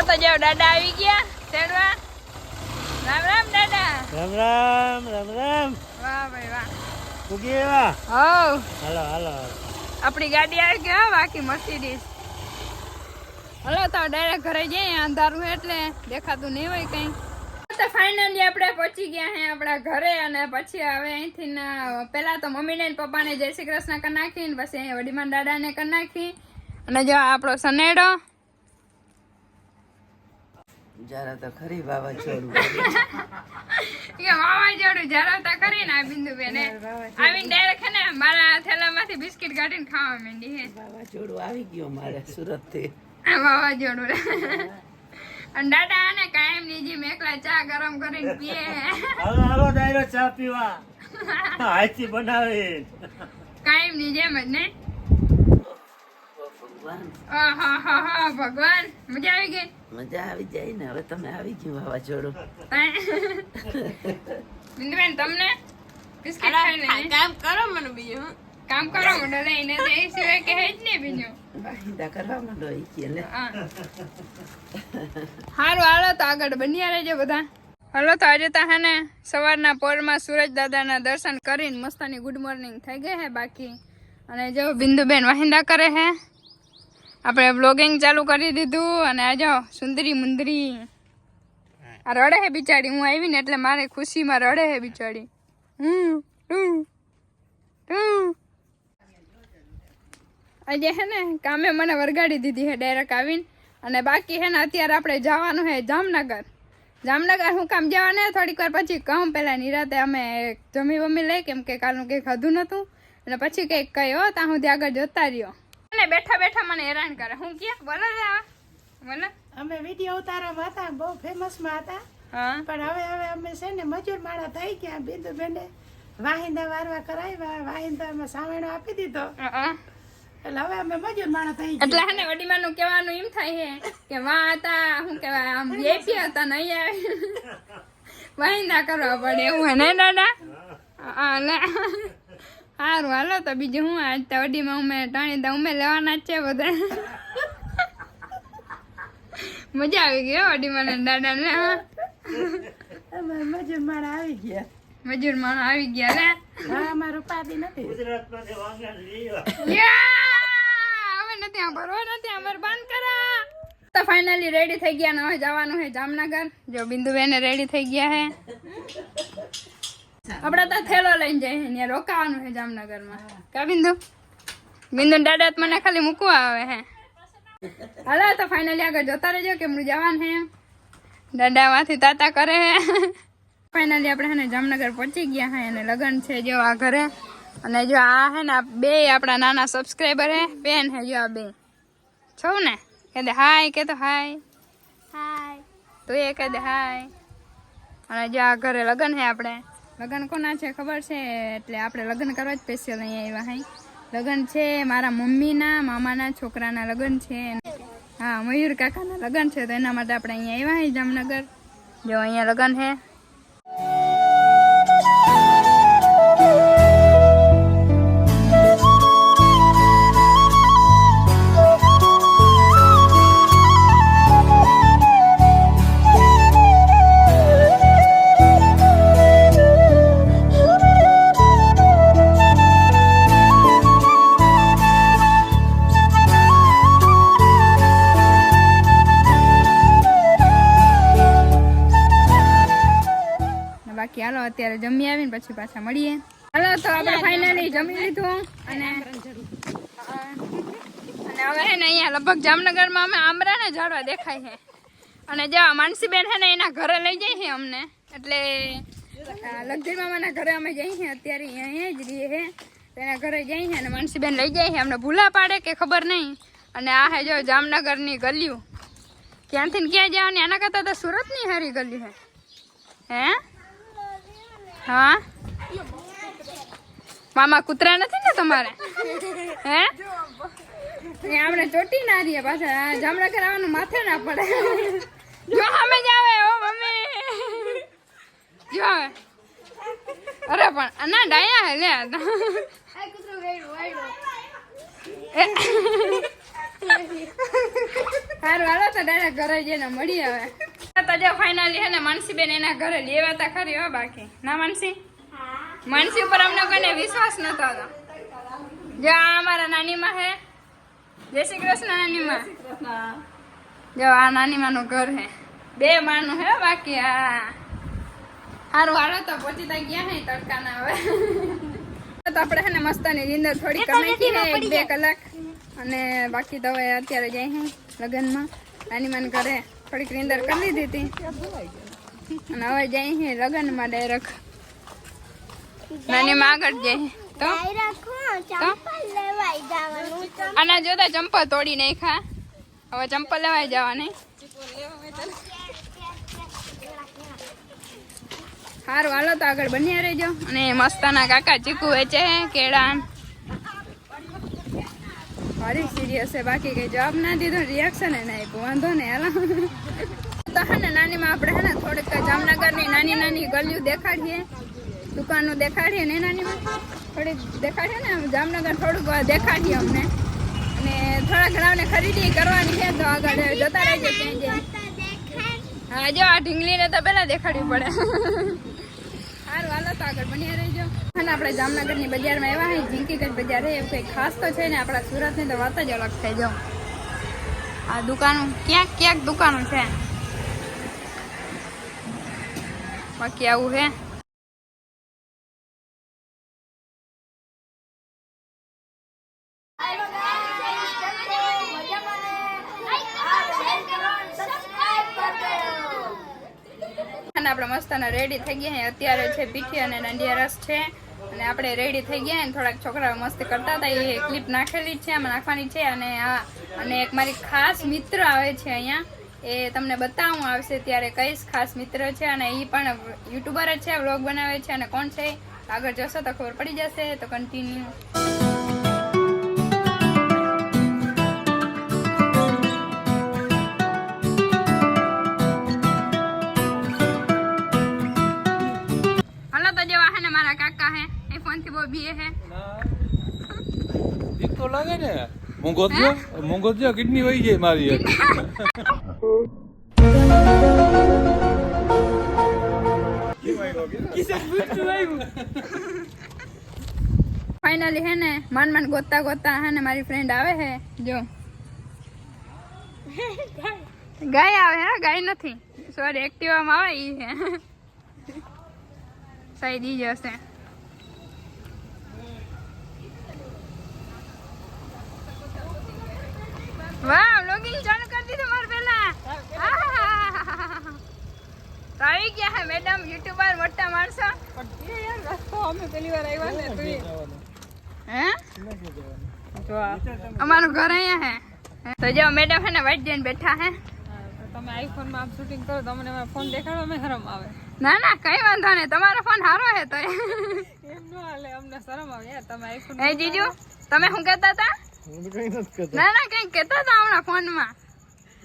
તો જાવ દાદા આવી ગયા તેડવા. રામ રામ દાદા. રામ રામ રામ રામ. વાહ ભાઈ વાહ. ઉગી વાહ. હો હાલો હાલો. આપણી ગાડી આવી ગઈ બાકી મર્સિડીઝ. હલો તો ડાયરેક્ટ ઘરે જઈએ અંધારું એટલે દેખાતું નહીં હોય કઈ. તો ફાઇનલી આપણે પહોંચી ગયા હે આપણા ઘરે અને પછી હવે અહીંથી પેલા તો મમ્મીને ને પપ્પાને જય શ્રી કૃષ્ણ કરી નાખીને પછી અહીં વડીમાન દાદાને કરી નાખી અને જો આપણો સનેડો જરા તો ખરી વાવાઝોડું કે વાવાઝોડું જરા તો ખરી ને બિંદુબેન આવીને ડાયરેક્ટ હે ને મારા થેલામાંથી બિસ્કિટ કાઢીને ખાવા માંડી હે. વાવાઝોડું આવી ગયો મારે સુરત થી. વાવાઝોડું અને દાદા આને કાયમ ની જેમ એકલા ચા ગરમ કરીને પીએ. હાલો હાલો ડાયરો ચા પીવા. હાથથી બનાવી. કાયમ ની જેમ જ ને. ભગવાન ભગવાન મજા આવી ગઈ. મજા આવી જાય ને હવે તમે આવી ગયું વાવાઝોડું. બિંદુબેન તમને બિસ્કિટ ખાઈ લે. કામ કરો મને બીજું કામ કરો મને લઈને તો એ સિવાય કે જ નહીં બીજું. વાહિંદા કરવા માંડો ઈ કે લે. હારું હાલો તો આગળ બન્યા રહેજો બધા. હાલો તો આજે તો હે ને સવારના પોરમાં સૂરજ દાદાના દર્શન કરીને મસ્તાની ગુડ મોર્નિંગ થઈ ગઈ હે બાકી. અને જો બિંદુબેન વાહિંદા કરે હે. આપણે બ્લોગિંગ ચાલુ કરી દીધું અને આ જો સુંદરી મુંદરી આ રડે હે બિચારી. હું આવી ને એટલે મારી ખુશીમાં રડે હે બિચારી. આજે હે ને કામે મને વરગાડી દીધી હે ડાયરેક્ટ આવીને. અને બાકી હે ને અત્યારે આપણે જવાનું હે જામનગર. જામનગર હું કામ જવાને થોડીક વાર પછી કહું. પેલા નિરાતે અમે જમી વમી લઈ કેમ કે કાલનું કંઈ ખાધું નતું અને પછી કંઈક કહ્યો ત્યાં સુધી આગળ જોતા રહ્યો. અને બેઠા બેઠા મને હેરાન કરે. હું ક્યાં બોલો બોલો. અમે વિડીયો ઉતારવામાં હતા, બહુ ફેમસમાં હતા. હા પણ હવે અમે છે ને મજૂર માળા થઈ ગયા. બિંદુ બેને વાહિંદા વારવા કરાવ્યા, વાહિંદામાં સાવણો આપી દીધો એટલે હવે અમે મજૂર માળા થઈ ગયા. એટલે હે ને વડીમાનું કહેવાનું એમ થાય છે કે વાહ હતા શું કહેવાય આમ વેપી હતા ને અહીંયા વાહિંદા કરવા પડે એવું હે ને દાદા. લે સારું હાલો તો બીજું હું આજ તો વડીમાં ઉમે ટાણી દા ઉમે લેવાના જ છે બધા. મજા આવી ગઈ વડીમાને દાદા ને. અમે મજૂર માળા આવી ગયા. મજૂર માણો આવી ગયા લે. હા અમારું પાદી નથી. ગુજરાતમાંથી વાંગણ લઈ આવો. હવે નથી આંભરવો નથી આંભર બંધ કરા. તો ફાઇનલી રેડી થઈ ગયા ને હવે જવાનું છે જામનગર. જો બિંદુબેન રેડી થઈ ગયા હે. આપણે તો થેલો લઈને જઈએ ત્યાં રોકાવાનું છે જામનગરમાં. કા બિંદુ બિંદુ દાદા મને ખાલી મૂકવા આવે હે. હાલો તો ફાઇનલી આગળ જોતા રહેજો કેમનું જવાનું હે. દાદા માંથી તાતા કરે હે. ફાઇનલી આપણે હે ને જામનગર પહોંચી ગયા હે અને લગન છે જો આ ઘરે. અને જો આ હે ને બે આપણા નાના સબસ્ક્રાઈબર હે બેન હે જો આ બે છો ને કહે દે હાય. કે તો હાય હાય તો એ કહે દે હાય. અને જો આ ઘરે લગન હે આપણે. લગન કોના છે ખબર છે એટલે આપણે લગ્ન કરવા જ સ્પેશિયલ અહીંયા આવ્યા હે. લગન છે મારા મમ્મીના મામાના છોકરાના લગન છે. હા મયુર કાકાના લગન છે તો એના માટે આપણે અહીંયા આવ્યા હે જામનગર. જો અહીંયા લગન હે. બાકી હાલો અત્યારે જમી આવીને પછી પાછા મળીએ. હાલો તો આપણે ફાઇનલી જમી લીધું અને હવે હે ને અહીંયા લગભગ જામનગરમાં અમે આંબરાના ઝાડવા દેખાય છે. અને જો માનસીબેન છે ને એના ઘરે લઈ જાય છે અમને. એટલે લગભગ મામાના ઘરે અમે જઈએ છીએ અત્યારે અહીંયા જ રહીએ છે. એના ઘરે જઈએ છીએ અને માનસીબેન લઈ જાય છે. અમને ભૂલા પાડે કે ખબર નહીં. અને આ હે જો જામનગરની ગલીઓ. ક્યાંથી ને ક્યાં જવાની આના કરતાં તો સુરતની સારી ગલી છે હે. હા મામા કૂતરા નથી ને તમારે હે. આપણે ચોટી ના રહીએ પાછા જામનગર આવવાનું માથે ના પડે. જો અમે જ આવે ઓ મમ્મી જો આવે. અરે પણ ના ડાયા હે લે સારું હાલો તો ડાયરેક્ટ ઘરે જઈને મળી આવે તો જો ફાઇનલી હે ને માનસીબેન એના ઘરે લેવા તા ખરી હો બાકી ના માનસી માનસી ઉપર અમને કોઈને વિશ્વાસ નતો હતો જો આ અમારા નાનીમાં હે જય શ્રી કૃષ્ણ નાનીમાં જો આ નાનીમાનું ઘર હે 2 માળનું હે બાકી આ સારું હાલો તો પહોંચી તા ગયા હે તડકા ના આવે તો આપણે હે ને મસ્તાની નીંદર થોડી કરી નાખી હે 1-2 કલાક અને બાકી તો હવે અત્યારે જાય હે લગ્નમાં નાનીમાન ઘરે થોડીક નીંદર કરી લીધી હતી અને હવે જાય હે લગ્નમાં ડાયરેક્ટ નાનીમાં આગળ જાય તો આના જોતા ચંપલ તોડી નાખ્યા હવે ચંપલ લેવાય જવાની સારું હાલો તો આગળ બન્યા રહેજો અને મસ્તાના કાકા ચીકુ વેચે હે કેળા ભારી સિરિયસ છે બાકી કઈ જવાબ ના દીધો રિએક્શન એ ના આપ્યું વાંધો ને હાલો તો હે ને નાનીમાં આપણે હે ને થોડીક જામનગરની નાની નાની ગલીઓ દેખાડીએ દુકાનો દેખાડીએ ને નાનીમાં થોડીક દેખાડીએ ને જામનગર થોડુંક દેખાડીએ અમને અને થોડા ઘણાને ખરીદી કરવાની છે તો આગળ જતા રહેજો ક્યાં જાય હા જો આ ઢીંગલીને તો પહેલા દેખાડવી પડે સારું હાલો તો આગળ બન્યા રહેજો અને આપણે જામનગરની બજારમાં એવા હે ઝીંકીગઢ બજાર હે કંઈ ખાસ તો છે ને આપણા સુરતની તો વાત જ અલગ થઈ જાવ આ દુકાનો ક્યાંક ક્યાંક દુકાનો છે બાકી આવું હે આપણે મસ્તાના રેડી થઈ ગયા અત્યારે છે પીઠી અને દાંડિયા રસ છે અને આપણે રેડી થઈ ગયા ને થોડાક છોકરાઓ મસ્તી કરતા હતા એ ક્લિપ નાખેલી છે આમાં નાખવાની છે અને અને એક મારી ખાસ મિત્ર આવે છે અહીંયા એ તમને બતાવવું આવશે ત્યારે કઈશ ખાસ મિત્ર છે અને એ પણ યુટ્યુબર જ છે વ્લોગ બનાવે છે અને કોણ છે આગળ જશો તો ખબર પડી જશે તો કન્ટિન્યુ તો લાગે ને મોંઘોત્યો કિડની વહી જાય મારી ફાઇનલી હે ને માન ગોતતા ગોતતા હે ને મારી ફ્રેન્ડ આવે હે જો ગાય આવે હે ગાય નથી સોરી એક્ટિવામાં આવે ઈ હે સાઈ દી જશે વાહ વ્લોગિંગ ચાલુ કરી દીધું માર પહેલા તો આવી ગયા હે મેડમ યુટ્યુબર મોટા માણસો પણ યાર રસ્તો અમે પહેલી વાર આવ્યા ને તું હે જો અમારું ઘર અહીંયા હે તો જો મેડમ હે ને વાઈટ જઈને બેઠા હે તમે આઈફોન માં આપ શૂટિંગ કરો તો અમને ફોન દેખાડો અમે શરમ આવે ના ના કઈ વાંધો નહીં તમારો ફોન સારો હે તો એમ નો હાલે અમને શરમ આવે યાર તમે આઈફોન એ જીજુ તમે શું કહેતા હતા ના ના કઈ કહેતા હતા હમણાં ફોન માં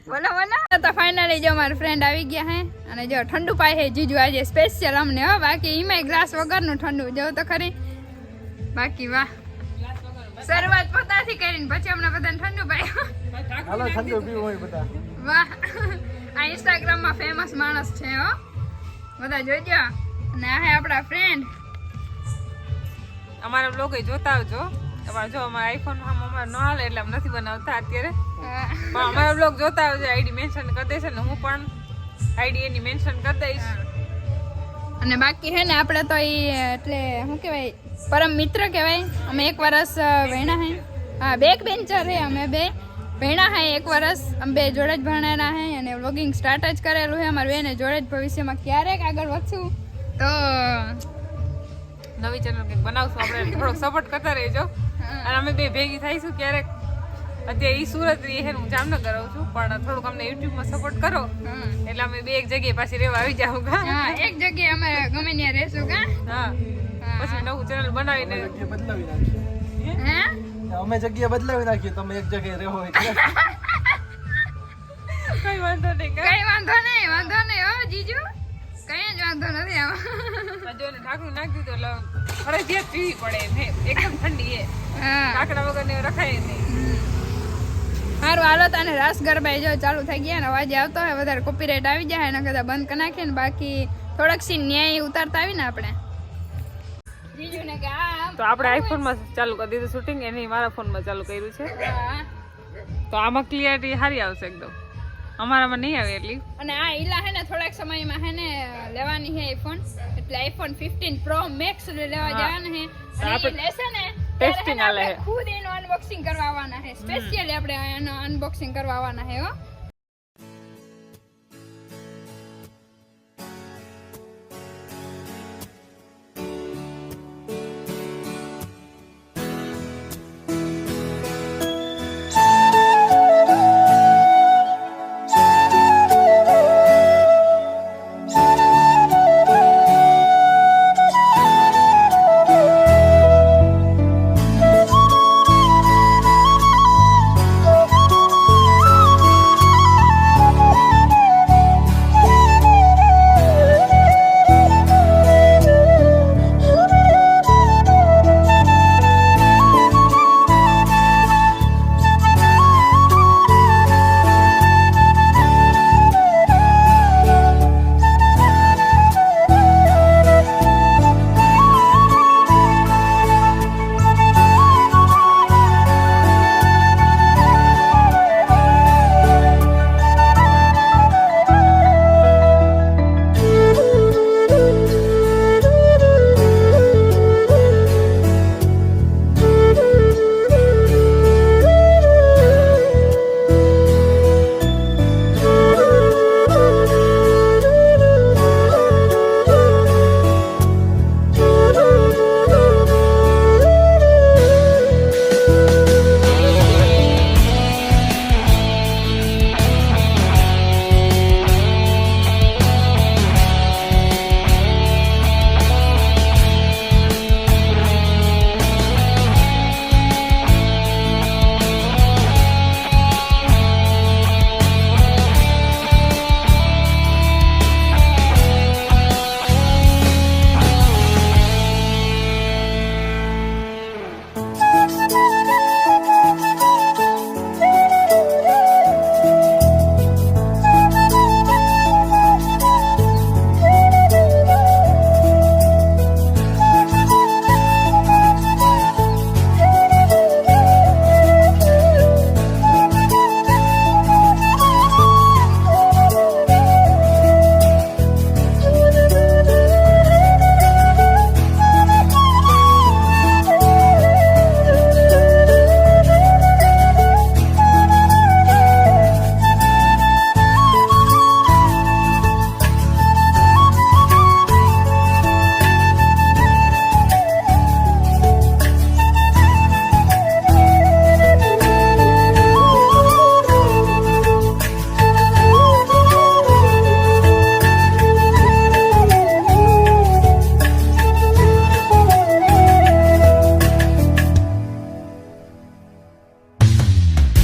બોલો બોલો તો ફાઇનલી જો મારા ફ્રેન્ડ આવી ગયા હે અને જો ઠંડુ પાય હે જીજુ આજે સ્પેશિયલ અમને હો બાકી ઈમાં ગ્લાસ વગરનું ઠંડુ જો તો ખરી બાકી વાહ શરૂઆત પોતાથી કરીને પછી અમને બધાને ઠંડુ પાય હાલો ઠંડુ પીવું હોય બધા વાહ આ ઇન્સ્ટાગ્રામ માં ફેમસ માણસ છે હો બધા જોજો અને આ હે આપણા ફ્રેન્ડ અમારા બ્લોગ જોતા આવજો તમારે જો અમારા આઈફોન માં અમારે ન હાલે એટલે અમે નથી બનાવતા અત્યારે પણ અમારા બ્લોગ જોતા આવજો આઈડી મેન્શન કરી દેશે ને હું પણ આઈડી એની મેન્શન કરી દઈશ અને બાકી હે ને આપણે તો એ એટલે શું કહેવાય પરમ મિત્ર કહેવાય અમે 1 વર્ષ ભણ્યા હે હા બેક બેન્ચર હે અમે બે ભણ્યા હે 1 વર્ષ અમે બે જોડે જ ભણેલા હે અને વ્લોગિંગ સ્ટાર્ટ જ કરેલું હે અમારું એને જોડે જ ભવિષ્યમાં ક્યારેક આગળ વધશું તો નવી ચેનલ કંઈક બનાવશું આપણે થોડોક સપોર્ટ કરતા રહેજો અને અમે બે ભેગી થઈશું ક્યારેક અત્યારે ઈ સુરત રહી છે હું જામનગર રહું છું પણ થોડુંક અમને યુટ્યુબમાં સપોર્ટ કરો એટલે અમે બે એક જગ્યાએ પાછી રહેવા આવી જાઉં હા એક જગ્યાએ અમે ગમે ત્યાં રહેશું કા હા પછી નવું ચેનલ બનાવીને બદલાવી નાખીએ હે અમે જગ્યા બદલાવી નાખીએ તમે એક જગ્યાએ રહો કઈ વાંધો નહીં કઈ વાંધો નહીં હો જીજુ કઈ જ વાંધો નથી આમાં જો ઢાંકણું નાખી દીધું એટલે ફરજિયાત પીવી પડે એમ એકદમ ઠંડી એ હા ઢાંકણા વગર ને રખાય નહીં સારું હાલો તને રાસ ગરબા જો ચાલુ થઈ ગયા ને અવાજ આવતો હોય વધારે કોપીરાઇટ આવી જાય એના કરતા બંધ કરી નાખીએ ને બાકી થોડાક સીન ન્યાય ઉતારતા આવી ને આપણે જીજુને કે તો આપણે આઈફોનમાં ચાલુ કરી દીધું શૂટિંગ, એની મારા ફોનમાં ચાલુ કર્યું છે. તો આમાં ક્લિયરિટી સારી આવશે એકદમ, અમારામાં નહીં આવે એટલી. અને આ ઈલા હે ને થોડાક સમયમાં હે ને લેવાની હે આઈફોન, એટલે આઈફોન 15 પ્રો મેક્સ લેવા જવાના હે. અને ઈ લેશે ને ટેસ્ટિંગ આલે હે. ખુદ એનું અનબોક્સિંગ કરવા આવવાના હે, સ્પેશિયલી આપણે એનો અનબોક્સિંગ કરવા આવવાના હે હો.